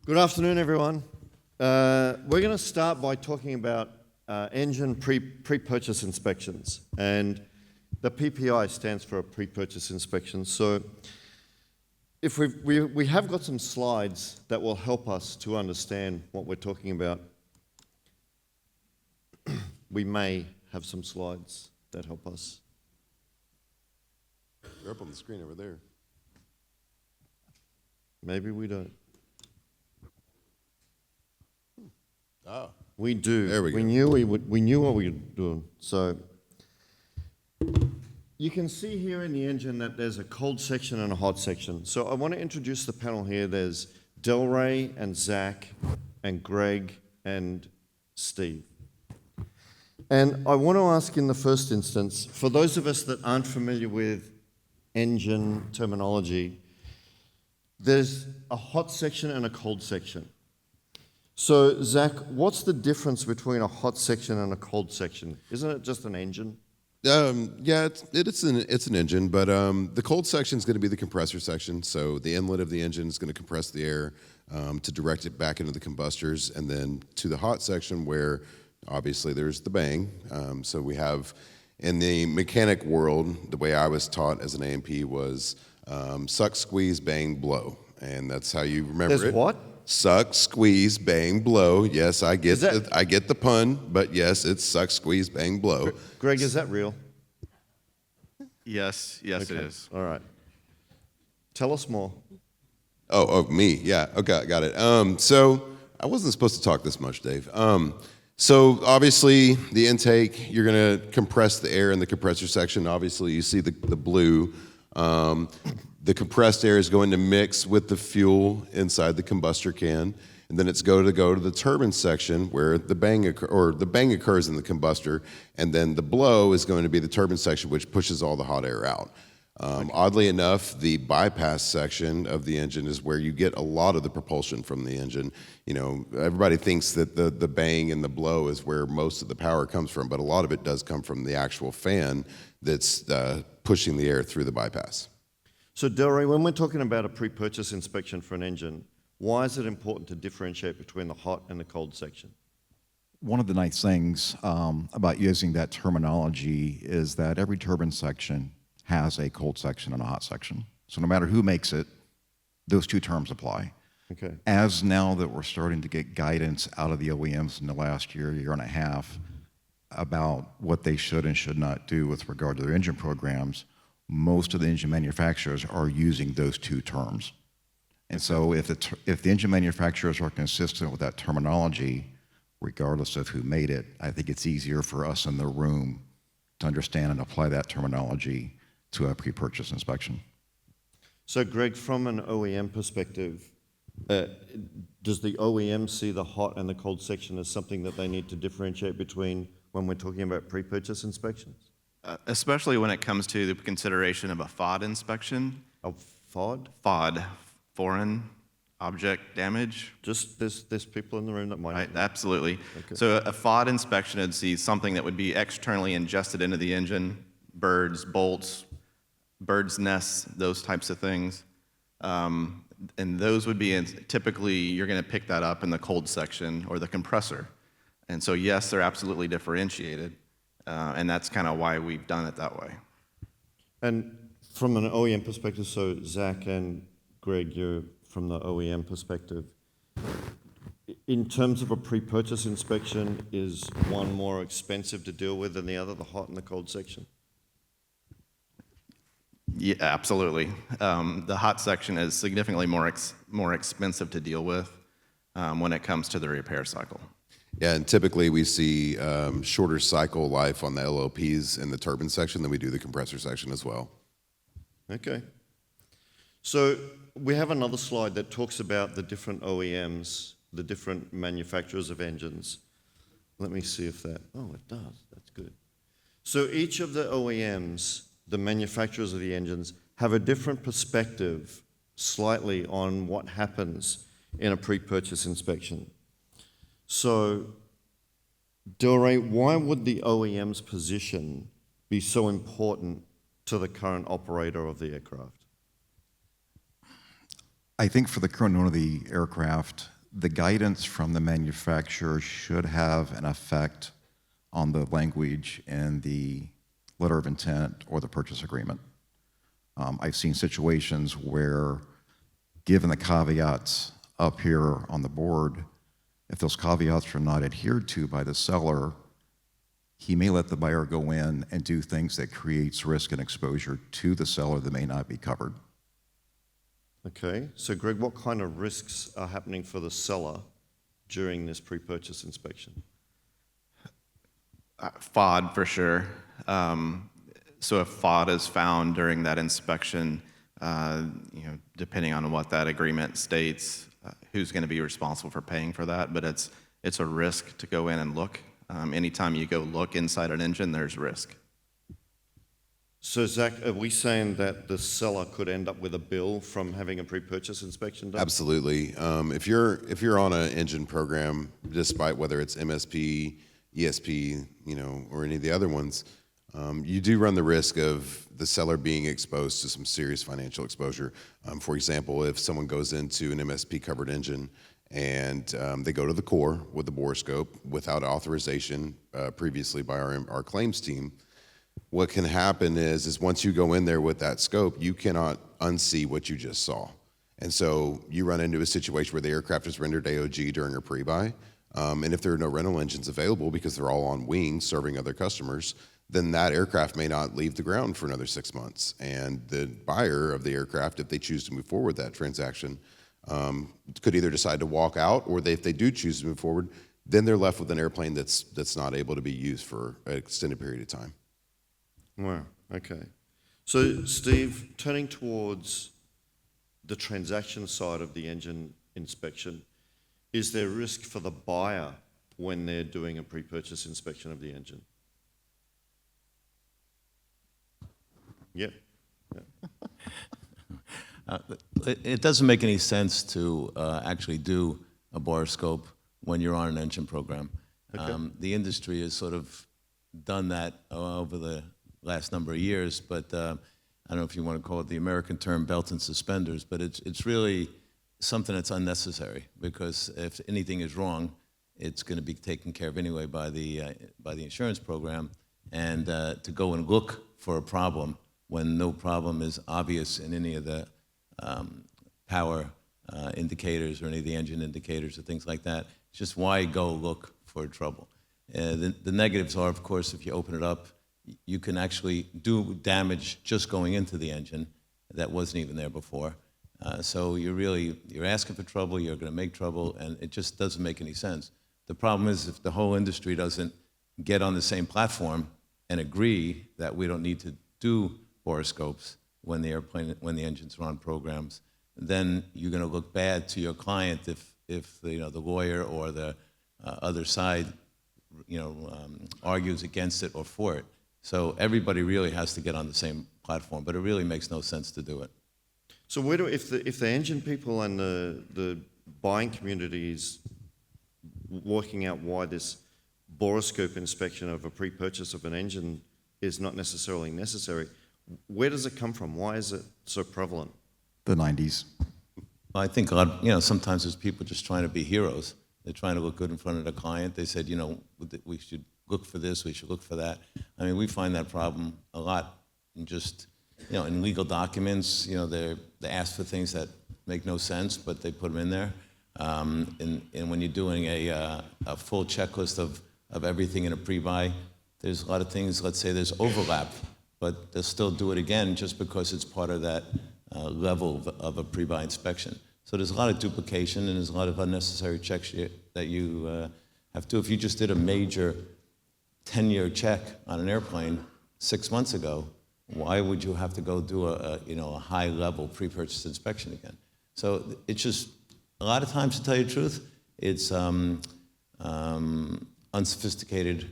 Good afternoon, everyone. We're going to start by talking about engine pre-purchase inspections, and the PPI stands for a pre-purchase inspection. So, if we have got some slides that will help us to understand what we're talking about. We may have some slides that help us. They're up on the screen over there. Maybe we don't. Ah, We do. There we go. We knew what we were doing. So you can see here in the engine that there's a cold section and a hot section. So I want to introduce the panel here. There's Delray and Zach and Greg and Steve. And I want to ask in the first instance, for those of us that aren't familiar with engine terminology, there's a hot section and a cold section. So, Zach, what's the difference between a hot section and a cold section? Isn't it just an engine? yeah, it's an engine, but the cold section is going to be the compressor section. So the inlet of the engine is going to compress the air to direct it back into the combustors, and then to the hot section where obviously there's the bang. So we have in the mechanic world, the way I was taught as an A&P was suck, squeeze, bang, blow, and that's how you remember There's it. what? Suck, squeeze, bang, blow. Yes, I get the pun, but yes, it's suck, squeeze, bang, blow. Greg, is that real? Yes, okay. It is. All right. Tell us more. Oh, me, yeah. Okay, got it. So I wasn't supposed to talk this much, Dave. So obviously the intake, you're gonna compress the air in the compressor section. Obviously you see the blue. The compressed air is going to mix with the fuel inside the combustor can, and then it's going to go to the turbine section where the bang occurs in the combustor, and then the blow is going to be the turbine section, which pushes all the hot air out. Oddly enough, the bypass section of the engine is where you get a lot of the propulsion from the engine. You know, everybody thinks that the bang and the blow is where most of the power comes from, but a lot of it does come from the actual fan that's pushing the air through the bypass. So, Delray, when we're talking about a pre-purchase inspection for an engine, why is it important to differentiate between the hot and the cold section? One of the nice things about using that terminology is that every turbine section has a cold section and a hot section. So no matter who makes it, those two terms apply. Okay. As now that we're starting to get guidance out of the OEMs in the last year and a half about what they should and should not do with regard to their engine programs, most of the engine manufacturers are using those two terms. And so if the engine manufacturers are consistent with that terminology, regardless of who made it, I think it's easier for us in the room to understand and apply that terminology to a pre-purchase inspection. So, Greg, from an OEM perspective, does the OEM see the hot and the cold section as something that they need to differentiate between when we're talking about pre-purchase inspections? Especially when it comes to the consideration of a FOD inspection. A FOD? FOD, foreign object damage. Just there's people in the room that might. Right, absolutely. Okay. So a FOD inspection would see something that would be externally ingested into the engine, birds, bolts, birds' nests, those types of things. And those would be typically, you're going to pick that up in the cold section or the compressor. And so yes, they're absolutely differentiated. And that's kind of why we've done it that way. And from an OEM perspective, so Zach and Greg, you're from the OEM perspective. In terms of a pre-purchase inspection, is one more expensive to deal with than the other, the hot and the cold section? Yeah, absolutely. The hot section is significantly more expensive to deal with when it comes to the repair cycle. Yeah, and typically we see shorter cycle life on the LLPs in the turbine section than we do the compressor section as well. Okay. So we have another slide that talks about the different OEMs, the different manufacturers of engines. Let me see if that, oh, it does, that's good. So each of the OEMs, the manufacturers of the engines, have a different perspective slightly on what happens in a pre-purchase inspection. So, Delray, why would the OEM's position be so important to the current operator of the aircraft? I think for the current owner of the aircraft, the guidance from the manufacturer should have an effect on the language in the letter of intent or the purchase agreement. I've seen situations where, given the caveats up here on the board, if those caveats are not adhered to by the seller, he may let the buyer go in and do things that creates risk and exposure to the seller that may not be covered. Okay, so Greg, what kind of risks are happening for the seller during this pre-purchase inspection? FOD for sure. So if FOD is found during that inspection, depending on what that agreement states, who's going to be responsible for paying for that? But it's a risk to go in and look. Anytime you go look inside an engine, there's risk. So Zach, are we saying that the seller could end up with a bill from having a pre-purchase inspection done? Absolutely. If you're on an engine program, despite whether it's MSP, ESP, or any of the other ones, you do run the risk of the seller being exposed to some serious financial exposure. For example, if someone goes into an MSP covered engine and they go to the core with the borescope without authorization previously by our claims team, what can happen is once you go in there with that scope, you cannot unsee what you just saw. And so you run into a situation where the aircraft is rendered AOG during a pre-buy. And if there are no rental engines available because they're all on wings serving other customers, then that aircraft may not leave the ground for another 6 months. And the buyer of the aircraft, if they choose to move forward that transaction, could either decide to walk out, or if they do choose to move forward, then they're left with an airplane that's not able to be used for an extended period of time. Wow, okay. So Steve, turning towards the transaction side of the engine inspection, is there risk for the buyer when they're doing a pre-purchase inspection of the engine? Yep. It doesn't make any sense to actually do a borescope when you're on an engine program. Okay. The industry has sort of done that over the last number of years, but I don't know if you want to call it the American term belt and suspenders, but it's really something that's unnecessary, because if anything is wrong, it's going to be taken care of anyway by the insurance program, and to go and look for a problem when no problem is obvious in any of the power indicators or any of the engine indicators or things like that, it's just why go look for trouble. The negatives are, of course, if you open it up, you can actually do damage just going into the engine that wasn't even there before. So you're asking for trouble, you're going to make trouble, and it just doesn't make any sense. The problem is if the whole industry doesn't get on the same platform and agree that we don't need to do borescopes when the engines are on programs, then you're going to look bad to your client if the lawyer or the other side argues against it or for it. So everybody really has to get on the same platform, but it really makes no sense to do it. So if the engine people and the buying community is working out why this borescope inspection of a pre-purchase of an engine is not necessarily necessary, where does it come from? Why is it so prevalent? The 90s. I think sometimes there's people just trying to be heroes. They're trying to look good in front of the client. They said, we should look for this, we should look for that. I mean, we find that problem a lot in just, in legal documents, they ask for things that make no sense, but they put them in there. And when you're doing a full checklist of everything in a pre-buy, there's a lot of things, let's say there's overlap, but they'll still do it again just because it's part of that level of a pre-buy inspection. So there's a lot of duplication, and there's a lot of unnecessary checks that you have to. If you just did a major 10-year check on an airplane 6 months ago, why would you have to go do a high-level pre-purchase inspection again? So it's just, a lot of times, to tell you the truth, it's unsophisticated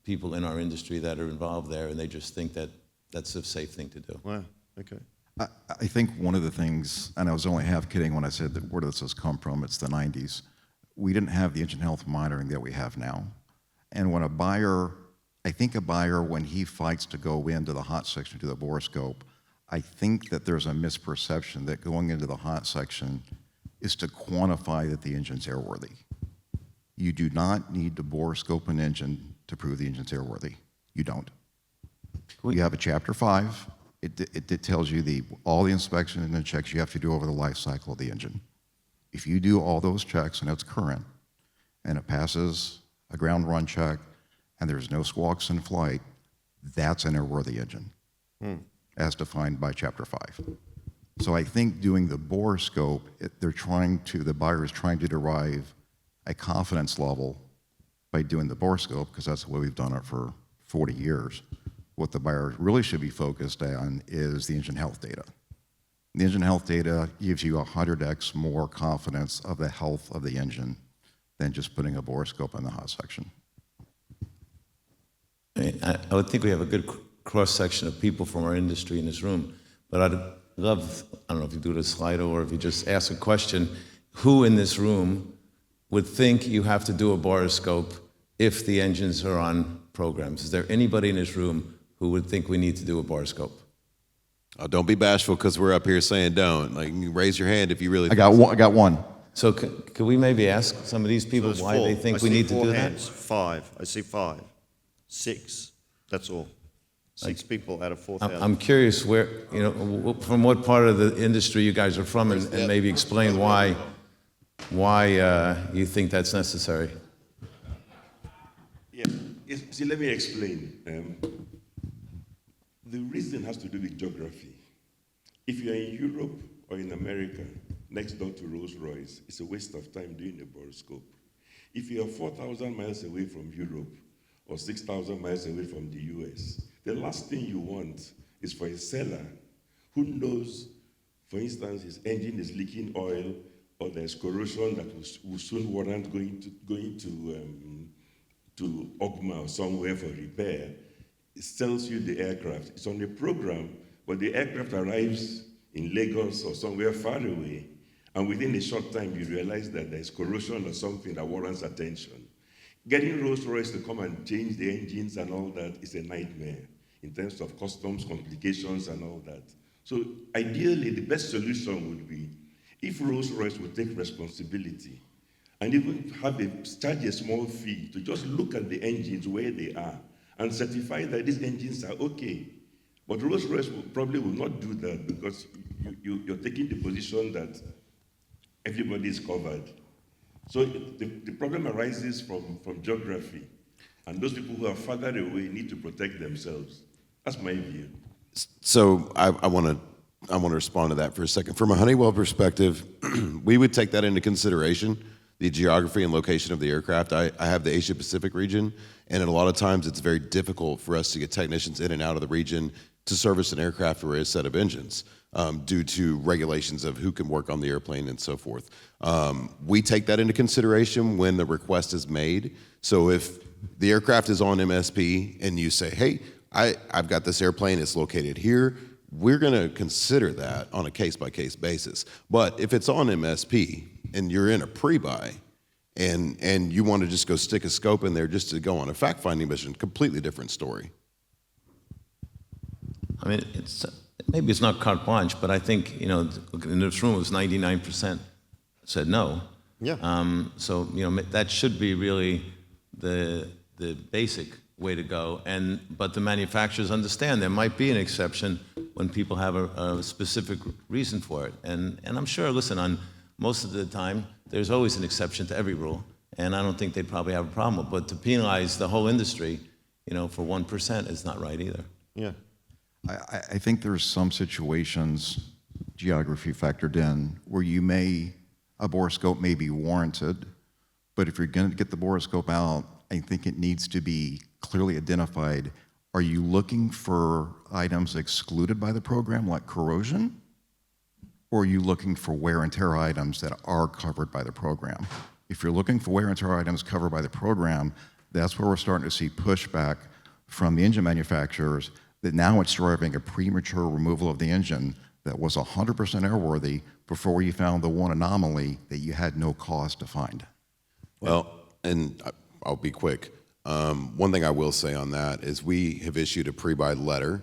people in our industry that are involved there, and they just think that that's a safe thing to do. Wow, okay. I think one of the things, and I was only half kidding when I said that where does this come from, it's the 90s. We didn't have the engine health monitoring that we have now. And when I think a buyer, when he fights to go into the hot section to the borescope, I think that there's a misperception that going into the hot section is to quantify that the engine's airworthy. You do not need to bore scope an engine to prove the engine's airworthy. You don't. You have a Chapter 5. It tells you all the inspection and the checks you have to do over the life cycle of the engine. If you do all those checks and it's current, and it passes a ground run check, and there's no squawks in flight, that's an airworthy engine, as defined by Chapter 5. So I think doing the bore scope, the buyer is trying to derive a confidence level by doing the bore scope, because that's the way we've done it for 40 years. What the buyer really should be focused on is the engine health data. The engine health data gives you 100x more confidence of the health of the engine than just putting a bore scope in the hot section. I would think we have a good cross-section of people from our industry in this room, but I'd love, I don't know if you do it as Slido or if you just ask a question, who in this room would think you have to do a borescope if the engines are on programs? Is there anybody in this room who would think we need to do a borescope? Oh, don't be bashful because we're up here saying don't. Like, you raise your hand if you really. I got one. So could we maybe ask some of these people There's why four. they think I we see need to four do hands. that? 5. I see 5. 6. That's all. 6 people out of 4,000. I'm curious where, from what part of the industry you guys are from, and maybe explain why you think that's necessary. Yeah, see, let me explain. The reason has to do with geography. If you're in Europe or in America, next door to Rolls-Royce, it's a waste of time doing a borescope. If you're 4,000 miles away from Europe or 6,000 miles away from the US, the last thing you want is for a seller who knows, for instance, his engine is leaking oil or there's corrosion that will soon warrant going to Ogma or somewhere for repair. It sells you the aircraft. It's on a program, but the aircraft arrives in Lagos or somewhere far away, and within a short time you realize that there's corrosion or something that warrants attention. Getting Rolls-Royce to come and change the engines and all that is a nightmare in terms of customs complications and all that. So ideally, the best solution would be if Rolls-Royce would take responsibility and even charge a small fee to just look at the engines where they are and certify that these engines are okay. But Rolls-Royce probably will not do that because you're taking the position that everybody is covered. So the problem arises from geography, and those people who are farther away need to protect themselves. That's my view. So I want to respond to that for a second. From a Honeywell perspective, we would take that into consideration, the geography and location of the aircraft. I have the Asia Pacific region, and a lot of times it's very difficult for us to get technicians in and out of the region to service an aircraft or a set of engines due to regulations of who can work on the airplane and so forth. We take that into consideration when the request is made. So if the aircraft is on MSP and you say, hey, I've got this airplane, it's located here, we're going to consider that on a case-by-case basis. But if it's on MSP and you're in a pre-buy and you want to just go stick a scope in there just to go on a fact-finding mission, completely different story. I mean, maybe it's not carte blanche, but I think, in this room it was 99% said no. Yeah. So, that should be really the basic way to go. But the manufacturers understand there might be an exception when people have a specific reason for it. And I'm sure, listen, on most of the time, there's always an exception to every rule. And I don't think they'd probably have a problem with it. But to penalize the whole industry, for 1% is not right either. Yeah. I think there's some situations, geography factored in, where a borescope may be warranted, but if you're going to get the borescope out, I think it needs to be clearly identified. Are you looking for items excluded by the program, like corrosion? Or are you looking for wear and tear items that are covered by the program? If you're looking for wear and tear items covered by the program, that's where we're starting to see pushback from the engine manufacturers that now it's driving a premature removal of the engine that was 100% airworthy before you found the one anomaly that you had no cause to find. Well, and I'll be quick. One thing I will say on that is we have issued a pre-buy letter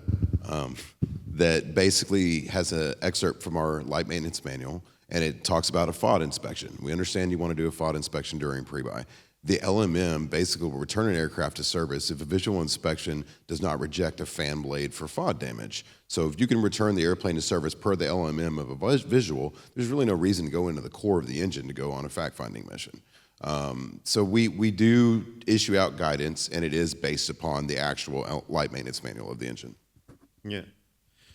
that basically has an excerpt from our light maintenance manual, and it talks about a FOD inspection. We understand you want to do a FOD inspection during pre-buy. The LMM basically will return an aircraft to service if a visual inspection does not reject a fan blade for FOD damage. So if you can return the airplane to service per the LMM of a visual, there's really no reason to go into the core of the engine to go on a fact-finding mission. So we do issue out guidance, and it is based upon the actual light maintenance manual of the engine. Yeah.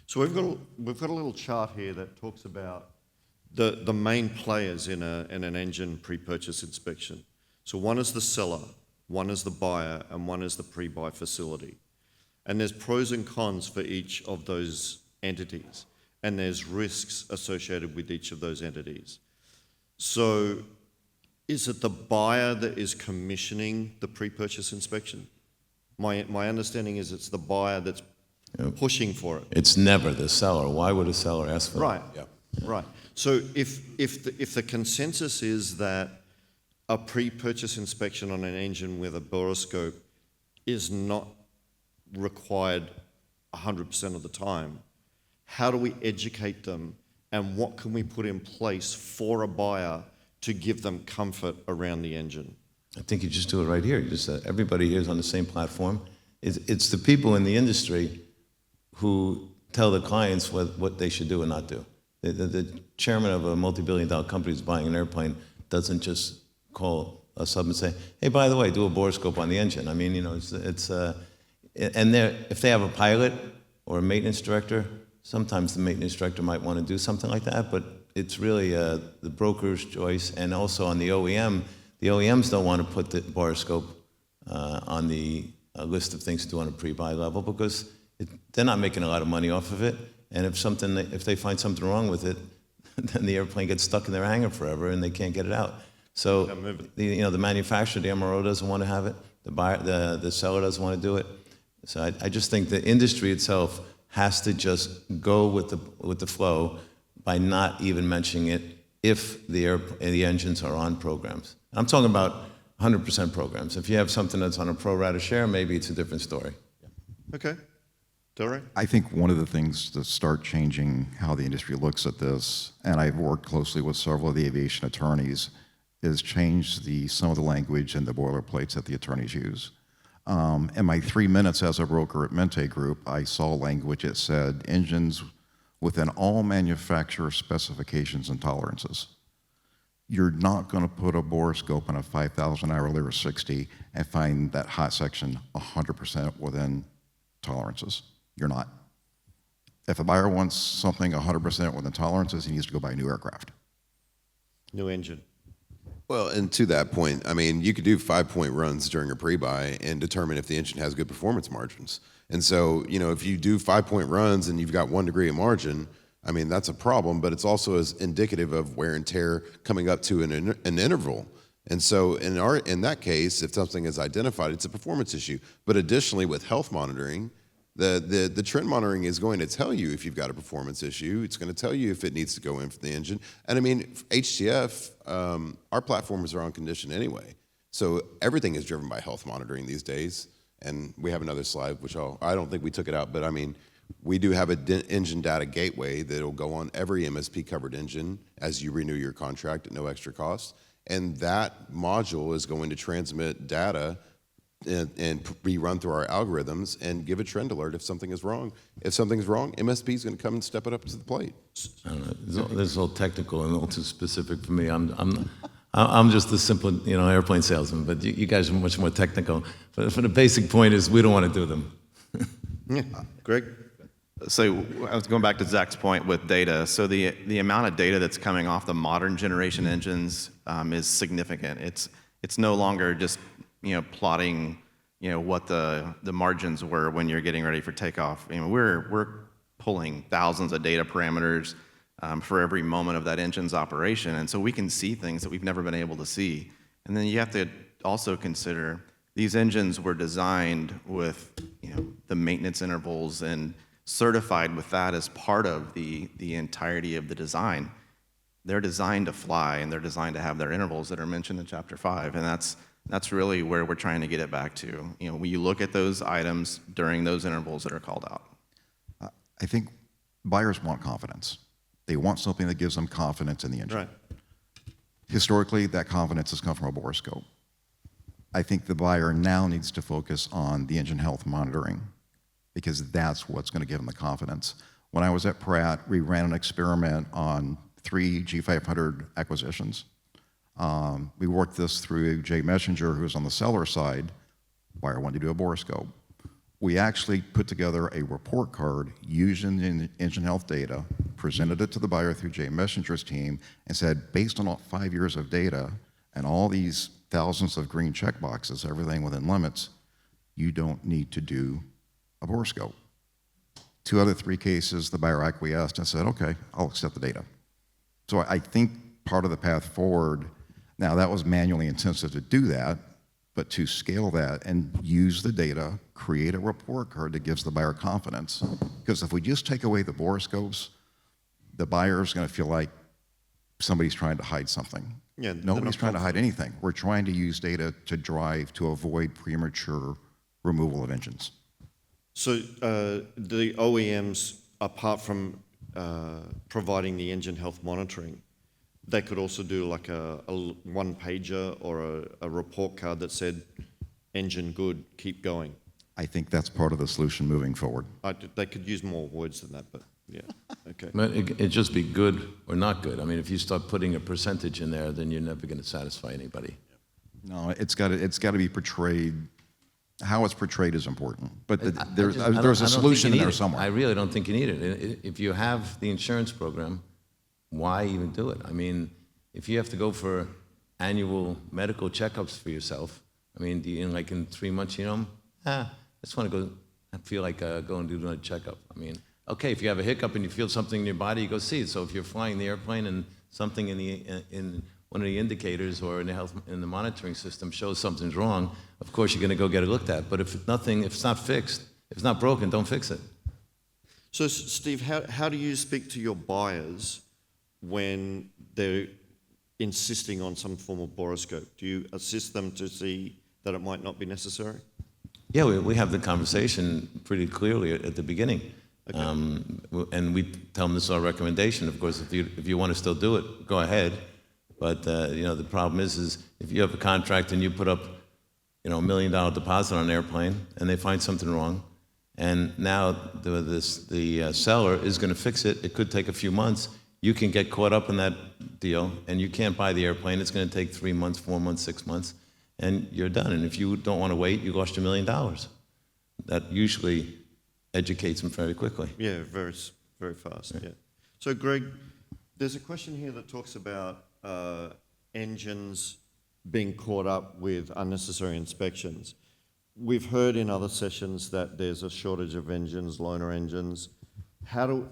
So we've got a little chart here that talks about the main players in an engine pre-purchase inspection. So one is the seller, one is the buyer, and one is the pre-buy facility. And there's pros and cons for each of those entities, and there's risks associated with each of those entities. So is it the buyer that is commissioning the pre-purchase inspection? My understanding is it's the buyer that's pushing for it. It's never the seller. Why would a seller ask for it? Right. Yeah. Right. So if the consensus is that a pre-purchase inspection on an engine with a borescope is not required 100% of the time, how do we educate them, and what can we put in place for a buyer to give them comfort around the engine? I think you just do it right here. You just everybody here is on the same platform. It's the people in the industry who tell the clients what they should do and not do. The chairman of a multi-billion-dollar company who's buying an airplane doesn't just call us up and say, "Hey, by the way, do a borescope on the engine." I mean, and if they have a pilot or a maintenance director, sometimes the maintenance director might want to do something like that, but it's really the broker's choice. And also on the OEMs don't want to put the borescope on the list of things to do on a pre-buy level because they're not making a lot of money off of it. And if they find something wrong with it, then the airplane gets stuck in their hangar forever and they can't get it out. So the manufacturer, the MRO doesn't want to have it. The buyer, the seller doesn't want to do it. So I just think the industry itself has to just go with the flow by not even mentioning it if the engines are on programs. I'm talking about 100% programs. If you have something that's on a pro rata share, maybe it's a different story. Okay. Delray? I think one of the things to start changing how the industry looks at this, and I've worked closely with several of the aviation attorneys, is change some of the language and the boilerplates that the attorneys use. In my 3 minutes as a broker at Mente Group, I saw language that said engines within all manufacturer specifications and tolerances. You're not going to put a borescope in a 5,000 hourly or 60 and find that hot section 100% within tolerances. You're not. If a buyer wants something 100% within tolerances, he needs to go buy a new aircraft. New engine. Well, and to that point, I mean, you could do 5-point runs during a pre-buy and determine if the engine has good performance margins. And so, if you do 5-point runs and you've got 1 degree of margin, I mean, that's a problem, but it's also as indicative of wear and tear coming up to an interval. And so in that case, if something is identified, it's a performance issue. But additionally, with health monitoring, the trend monitoring is going to tell you if you've got a performance issue. It's going to tell you if it needs to go in for the engine. And I mean, HTF, our platforms are on condition anyway. So everything is driven by health monitoring these days. And we have another slide, which I don't think we took it out, but I mean, we do have an engine data gateway that will go on every MSP covered engine as you renew your contract at no extra cost. And that module is going to transmit data and be run through our algorithms and give a trend alert if something is wrong. If something's wrong, MSP is going to come and step it up to the plate. I don't know. This is all technical and all too specific for me. I'm just a simple, airplane salesman, but you guys are much more technical. But the basic point is we don't want to do them. Yeah. Greg? So I was going back to Zach's point with data. So the amount of data that's coming off the modern generation engines is significant. It's no longer just plotting what the margins were when you're getting ready for takeoff. We're pulling thousands of data parameters for every moment of that engine's operation, and so we can see things that we've never been able to see. And then you have to also consider these engines were designed with the maintenance intervals and certified with that as part of the entirety of the design. They're designed to fly, and they're designed to have their intervals that are mentioned in Chapter 5, and that's really where we're trying to get it back to. When you look at those items during those intervals that are called out. I think buyers want confidence. They want something that gives them confidence in the engine. Right. Historically, that confidence has come from a borescope. I think the buyer now needs to focus on the engine health monitoring because that's what's going to give them the confidence. When I was at Pratt, we ran an experiment on 3 G500 acquisitions. We worked this through Jay Messenger, who was on the seller side. Buyer wanted to do a borescope. We actually put together a report card using the engine health data, presented it to the buyer through Jay Messenger's team, and said, based on all 5 years of data and all these thousands of green check boxes, everything within limits, you don't need to do a borescope. 2 other 3 cases, the buyer acquiesced and said, okay, I'll accept the data. So I think part of the path forward, now that was manually intensive to do that, but to scale that and use the data, create a report card that gives the buyer confidence. Because if we just take away the borescopes, the buyer's going to feel like somebody's trying to hide something. Yeah, they're Nobody's not trying to hide anything. We're trying to use data to drive to avoid premature removal of engines. So the OEMs, apart from providing the engine health monitoring, they could also do like a one-pager or a report card that said, engine good, keep going. I think that's part of the solution moving forward. They could use more words than that, but yeah, okay. But it'd just be good or not good. I mean, if you start putting a percentage in there, then you're never going to satisfy anybody. No, it's got to be portrayed. How it's portrayed is important, but there's I don't a think solution you in need there it. somewhere. I really don't think you need it. If you have the insurance program, why even do it? I mean, if you have to go for annual medical checkups for yourself, I mean, in 3 months, I just want to go. I feel like go and do another checkup. I mean, okay, if you have a hiccup and you feel something in your body, you go see it. So if you're flying the airplane and something in one of the indicators or in the monitoring system shows something's wrong, of course you're going to go get it looked at. But if it's not fixed, if it's not broken, don't fix it. So Steve, how do you speak to your buyers when they're insisting on some form of borescope? Do you assist them to see that it might not be necessary? Yeah, we have the conversation pretty clearly at the beginning. Okay. And we tell them this is our recommendation. Of course, if you want to still do it, go ahead. But the problem is if you have a contract and you put up $1 million deposit on an airplane and they find something wrong, and now the seller is going to fix it. It could take a few months. You can get caught up in that deal, and you can't buy the airplane. It's going to take 3 months, 4 months, 6 months, and you're done. And if you don't want to wait, you lost $1 million. That usually educates them very quickly. Yeah, very, very fast. Yeah. So, Greg, there's a question here that talks about engines being caught up with unnecessary inspections. We've heard in other sessions that there's a shortage of engines, loaner engines. How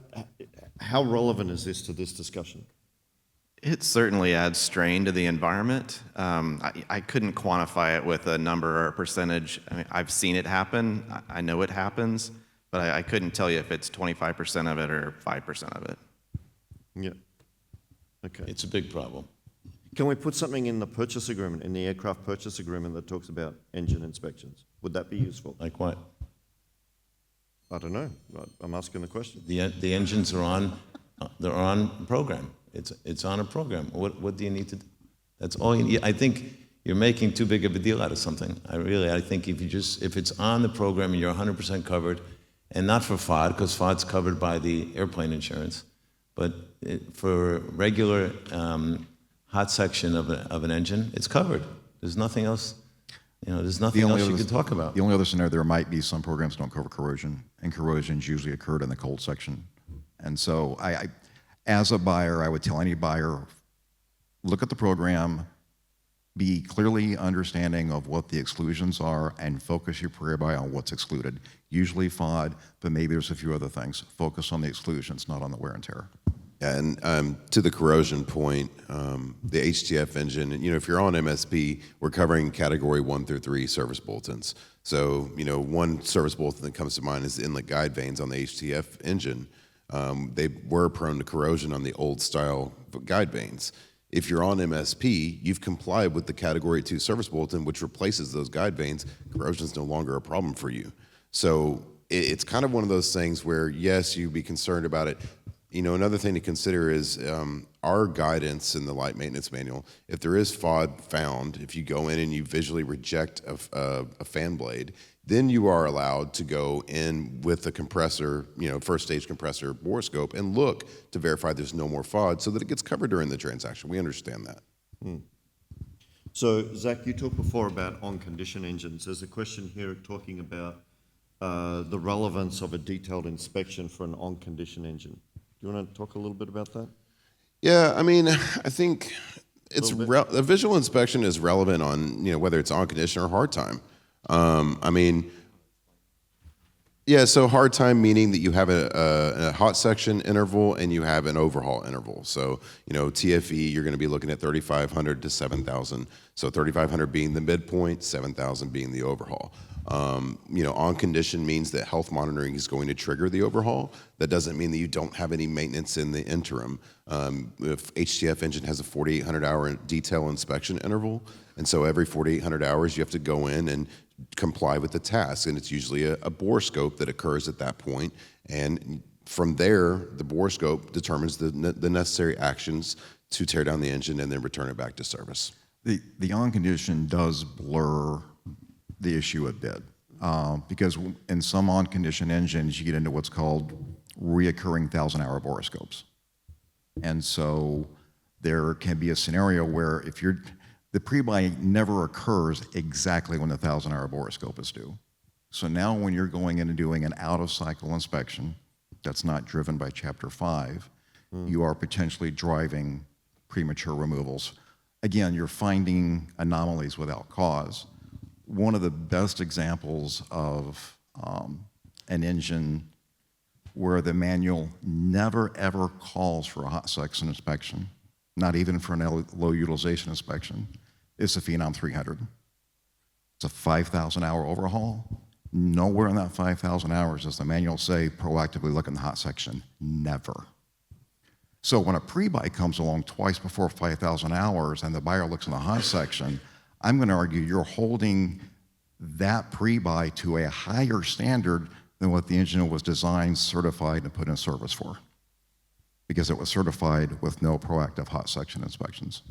relevant is this to this discussion? It certainly adds strain to the environment. I couldn't quantify it with a number or a percentage. I mean, I've seen it happen. I know it happens, but I couldn't tell you if it's 25% of it or 5% of it. Yeah. Okay. It's a big problem. Can we put something in the purchase agreement, in the aircraft purchase agreement that talks about engine inspections? Would that be useful? Like what? I don't know. I'm asking the question. The engines are on program. It's on a program. What do you need to do? That's all you need. I think you're making too big of a deal out of something. I think if it's on the program and you're 100% covered, and not for FOD, because FOD's covered by the airplane insurance, but for regular hot section of an engine, it's covered. There's nothing else. There's nothing else you could talk about. The only other scenario, there might be some programs don't cover corrosion, and corrosion's usually occurred in the cold section. And so as a buyer, I would tell any buyer, look at the program, be clearly understanding of what the exclusions are, and focus your pre-buy on what's excluded. Usually FOD, but maybe there's a few other things. Focus on the exclusions, not on the wear and tear. Yeah, and to the corrosion point, the HTF engine, if you're on MSP, we're covering category 1 through 3 service bulletins. So, one service bulletin that comes to mind is inlet guide vanes on the HTF engine. They were prone to corrosion on the old style guide vanes. If you're on MSP, you've complied with the category 2 service bulletin, which replaces those guide vanes. Corrosion is no longer a problem for you. So it's kind of one of those things where, yes, you'd be concerned about it. Another thing to consider is our guidance in the light maintenance manual. If there is FOD found, if you go in and you visually reject a fan blade, then you are allowed to go in with the compressor, first stage compressor borescope, and look to verify there's no more FOD so that it gets covered during the transaction. We understand that. So, Zach, you talked before about on-condition engines. There's a question here talking about the relevance of a detailed inspection for an on-condition engine. Do you want to talk a little bit about that? Yeah, I mean, I think a visual inspection is relevant on, whether it's on condition or hard time. So hard time meaning that you have a hot section interval and you have an overhaul interval. So, TFE, you're going to be looking at 3,500 to 7,000. So 3,500 being the midpoint, 7,000 being the overhaul. On condition means that health monitoring is going to trigger the overhaul. That doesn't mean that you don't have any maintenance in the interim. If HTF engine has a 4,800 hour detail inspection interval, and so every 4,800 hours you have to go in and comply with the task, and it's usually a borescope that occurs at that point, and from there the borescope determines the necessary actions to tear down the engine and then return it back to service. The on condition does blur the issue a bit because in some on condition engines you get into what's called reoccurring 1,000-hour borescopes, and so there can be a scenario where the pre-buy never occurs exactly when the 1,000-hour borescope is due. So now when you're going in and doing an out-of-cycle inspection that's not driven by Chapter 5, you are potentially driving premature removals. Again, you're finding anomalies without cause. One of the best examples of an engine where the manual never, ever calls for a hot section inspection, not even for an low utilization inspection, is the Phenom 300. It's a 5,000-hour overhaul. Nowhere in that 5,000 hours does the manual say proactively look in the hot section. Never. So when a pre-buy comes along twice before 5,000 hours and the buyer looks in the hot section, I'm going to argue you're holding that pre-buy to a higher standard than what the engine was designed, certified, and put in service for, because it was certified with no proactive hot section inspections.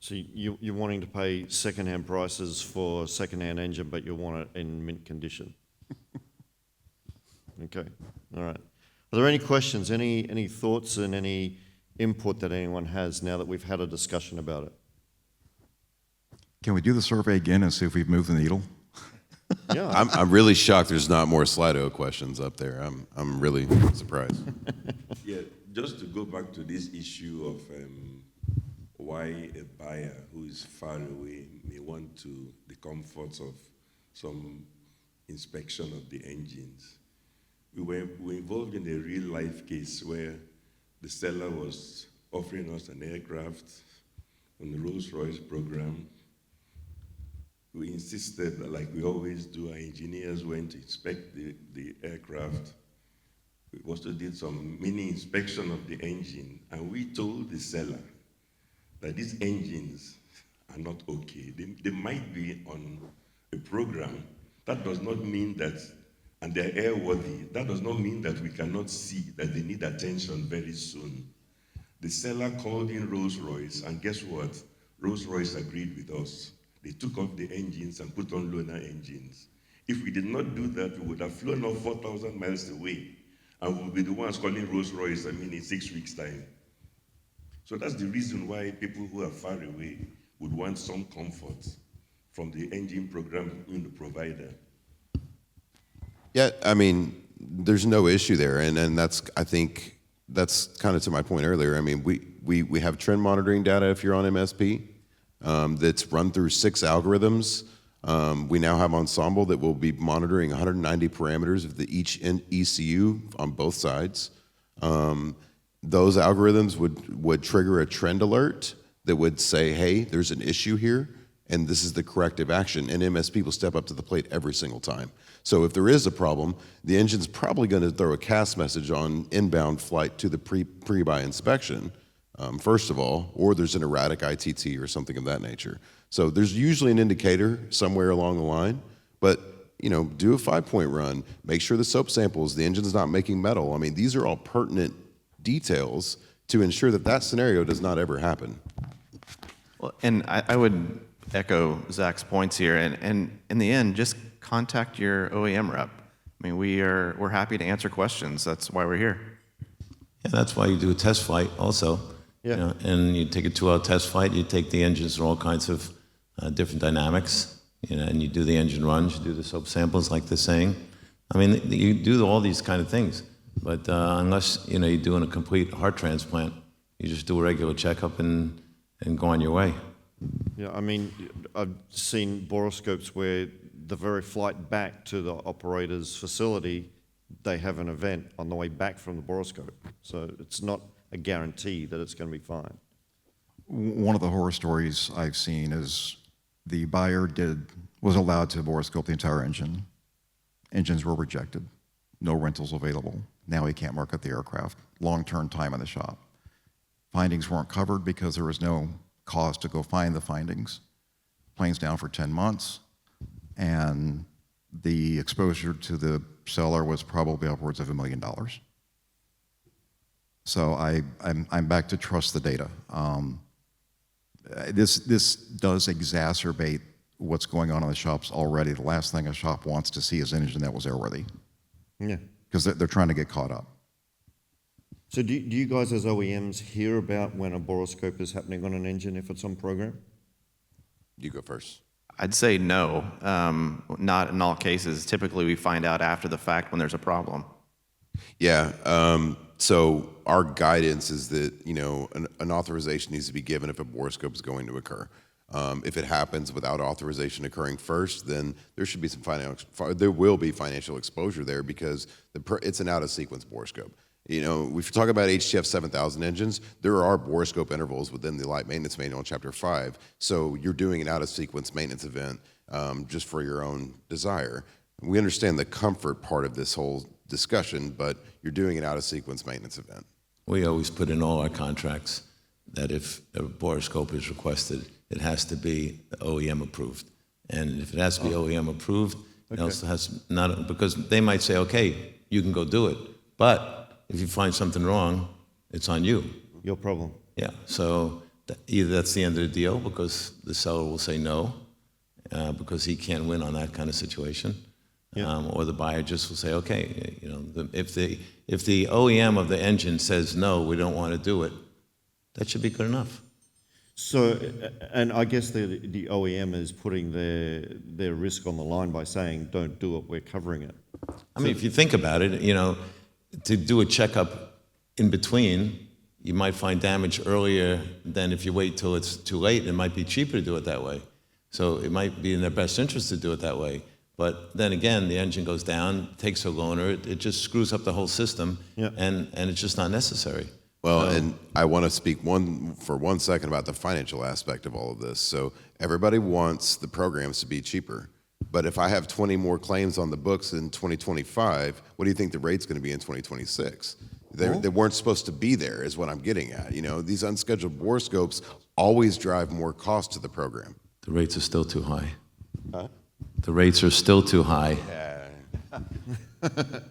So you're wanting to pay second-hand prices for a second-hand engine, but you want it in mint condition. Okay, all right. Are there any questions, any thoughts and any input that anyone has now that we've had a discussion about it? Can we do the survey again and see if we've moved the needle? Yeah. I'm really shocked there's not more Slido questions up there. I'm really surprised. Yeah, just to go back to this issue of why a buyer who is far away may want the comforts of some inspection of the engines. We were involved in a real-life case where the seller was offering us an aircraft on the Rolls-Royce program. We insisted that, like we always do, our engineers went to inspect the aircraft. We also did some mini inspection of the engine, and we told the seller that these engines are not okay. They might be on a program. That does not mean that, and they're airworthy, that does not mean that we cannot see that they need attention very soon. The seller called in Rolls-Royce, and guess what? Rolls-Royce agreed with us. They took off the engines and put on loaner engines. If we did not do that, we would have flown off 4,000 miles away, and we'll be the ones calling Rolls-Royce, in 6 weeks' time. So that's the reason why people who are far away would want some comfort from the engine program provider. Yeah, I mean, there's no issue there, and I think that's kind of to my point earlier. I mean, we have trend monitoring data if you're on MSP that's run through 6 algorithms. We now have Ensemble that will be monitoring 190 parameters of each ECU on both sides. Those algorithms would trigger a trend alert that would say, hey, there's an issue here, and this is the corrective action, and MSP will step up to the plate every single time. So if there is a problem, the engine's probably going to throw a CAS message on inbound flight to the pre-buy inspection, first of all, or there's an erratic ITT or something of that nature. So there's usually an indicator somewhere along the line, but do a 5-point run, make sure the soap samples, the engine's not making metal. I mean, these are all pertinent details to ensure that that scenario does not ever happen. Well, and I would echo Zach's points here, and in the end, just contact your OEM rep. I mean, we're happy to answer questions. That's why we're here. And that's why you do a test flight also. Yeah. And you take a 2-hour test flight, you take the engines through all kinds of different dynamics, and you do the engine runs, you do the soap samples like they're saying. I mean, you do all these kind of things, but unless, you're doing a complete heart transplant, you just do a regular checkup and go on your way. Yeah, I mean, I've seen boroscopes where the very flight back to the operator's facility, they have an event on the way back from the boroscope. So it's not a guarantee that it's going to be fine. One of the horror stories I've seen is the buyer was allowed to boroscope the entire engine. Engines were rejected. No rentals available. Now he can't market the aircraft. Long-term time in the shop. Findings weren't covered because there was no cost to go find the findings. Plane's down for 10 months, and the exposure to the seller was probably upwards of $1 million. So I'm back to trust the data. This does exacerbate what's going on in the shops already. The last thing a shop wants to see is an engine that was airworthy, Yeah. because they're trying to get caught up. So do you guys as OEMs hear about when a boroscope is happening on an engine if it's on program? You go first. I'd say no, not in all cases. Typically, we find out after the fact when there's a problem. Yeah. So our guidance is that an authorization needs to be given if a boroscope is going to occur. If it happens without authorization occurring first, then there should be there will be financial exposure there because it's an out of sequence boroscope. If you talk about HTF 7000 engines, there are boroscope intervals within the Light Maintenance Manual, Chapter 5. So you're doing an out-of-sequence maintenance event just for your own desire. We understand the comfort part of this whole discussion, but you're doing an out-of-sequence maintenance event. We always put in all our contracts that if a boroscope is requested, it has to be OEM approved. And if it has to be OEM approved, it also has not, because they might say, okay, you can go do it, but if you find something wrong, it's on you. Your problem. Yeah, so either that's the end of the deal because the seller will say no, because he can't win on that kind of situation, or the buyer just will say, okay, if the OEM of the engine says no, we don't want to do it, that should be good enough. So, and I guess the OEM is putting their risk on the line by saying, don't do it, we're covering it. I mean, if you think about it, to do a checkup in between, you might find damage earlier than if you wait till it's too late. It might be cheaper to do it that way. So it might be in their best interest to do it that way. But then again, the engine goes down, takes a loaner, it just screws up the whole system, and it's just not necessary. Well, and I want to speak for 1 second about the financial aspect of all of this. So everybody wants the programs to be cheaper. But if I have 20 more claims on the books in 2025, what do you think the rate's going to be in 2026? They weren't supposed to be there, is what I'm getting at. These unscheduled boroscopes always drive more cost to the program. The rates are still too high. Huh? The rates are still too high.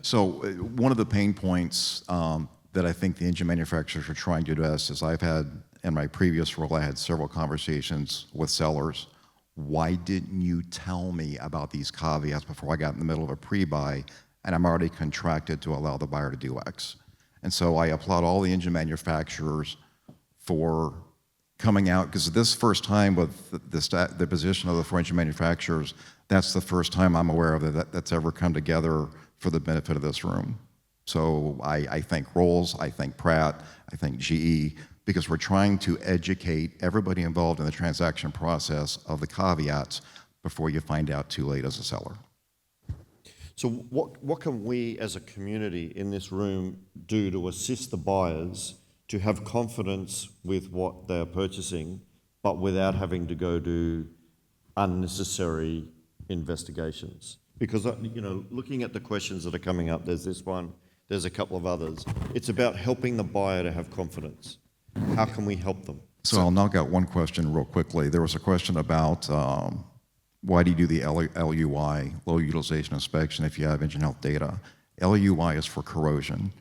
So one of the pain points that I think the engine manufacturers are trying to address is in my previous role, I had several conversations with sellers. Why didn't you tell me about these caveats before I got in the middle of a pre-buy and I'm already contracted to allow the buyer to do X? And so I applaud all the engine manufacturers for coming out, because this first time with the position of the four engine manufacturers, that's the first time I'm aware of that's ever come together for the benefit of this room. So I thank Rolls, I thank Pratt, I thank GE, because we're trying to educate everybody involved in the transaction process of the caveats before you find out too late as a seller. So what can we as a community in this room do to assist the buyers to have confidence with what they're purchasing, but without having to go do unnecessary investigations? Because, looking at the questions that are coming up, there's this one, there's a couple of others. It's about helping the buyer to have confidence. How can we help them? So I'll knock out one question real quickly. There was a question about why do you do the LUI, low utilization inspection, if you have engine health data? LUI is for corrosion.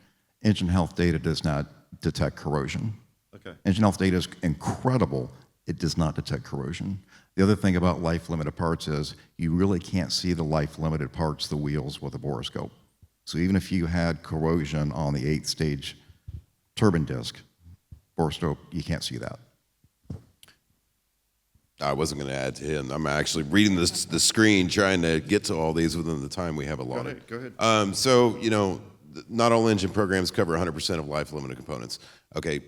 Engine health data does not detect corrosion. Okay. Engine health data is incredible. It does not detect corrosion. The other thing about life-limited parts is you really can't see the life-limited parts, the wheels, with a borescope. So even if you had corrosion on the 8th-stage turbine disc, borescope, you can't see that. I wasn't going to add to him. I'm actually reading the screen, trying to get to all these within the time we have allotted. Go ahead. So, you know, not all engine programs cover 100% of life-limited components. Okay,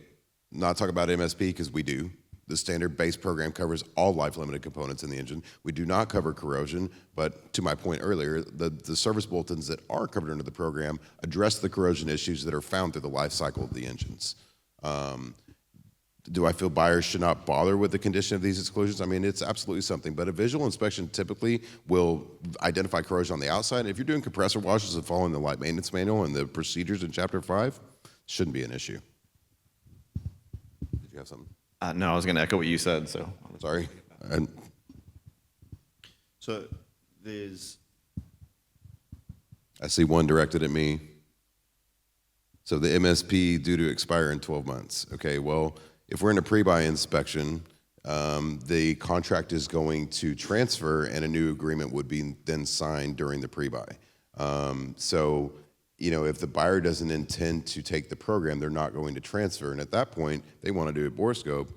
not talk about MSP because we do. The standard base program covers all life-limited components in the engine. We do not cover corrosion, but to my point earlier, the service bulletins that are covered under the program address the corrosion issues that are found through the life cycle of the engines. Do I feel buyers should not bother with the condition of these exclusions? I mean, it's absolutely something, but a visual inspection typically will identify corrosion on the outside. If you're doing compressor washes and following the light maintenance manual and the procedures in Chapter 5, shouldn't be an issue. Did you have something? No, I was going to echo what you said, so. Sorry. So there's, I see one directed at me. So the MSP due to expire in 12 months. Okay, well, if we're in a pre-buy inspection, the contract is going to transfer and a new agreement would be then signed during the pre-buy. So, you know, if the buyer doesn't intend to take the program, they're not going to transfer. And at that point, they want to do a borescope.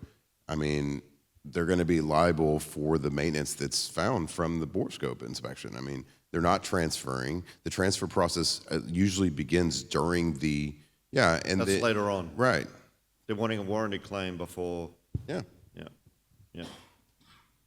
I mean, they're going to be liable for the maintenance that's found from the borescope inspection. I mean, they're not transferring. The transfer process usually begins during the, and that's later on. Right. They're wanting a warranty claim before. Yeah.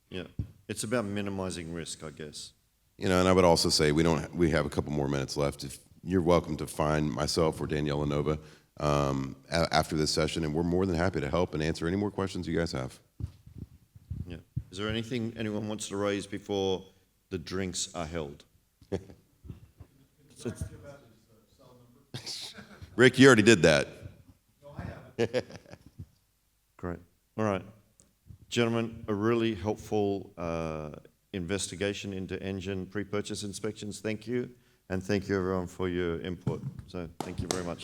Yeah. It's about minimizing risk, I guess. You know, and I would also say we have a couple more minutes left. If you're welcome to find myself or Danielle Nova after this session, and we're more than happy to help and answer any more questions you guys have. Yeah. Is there anything anyone wants to raise before the drinks are held? Rick, you already did that. No, I haven't. Great. All right. Gentlemen, a really helpful investigation into engine pre-purchase inspections. Thank you. And thank you, everyone, for your input. So thank you very much.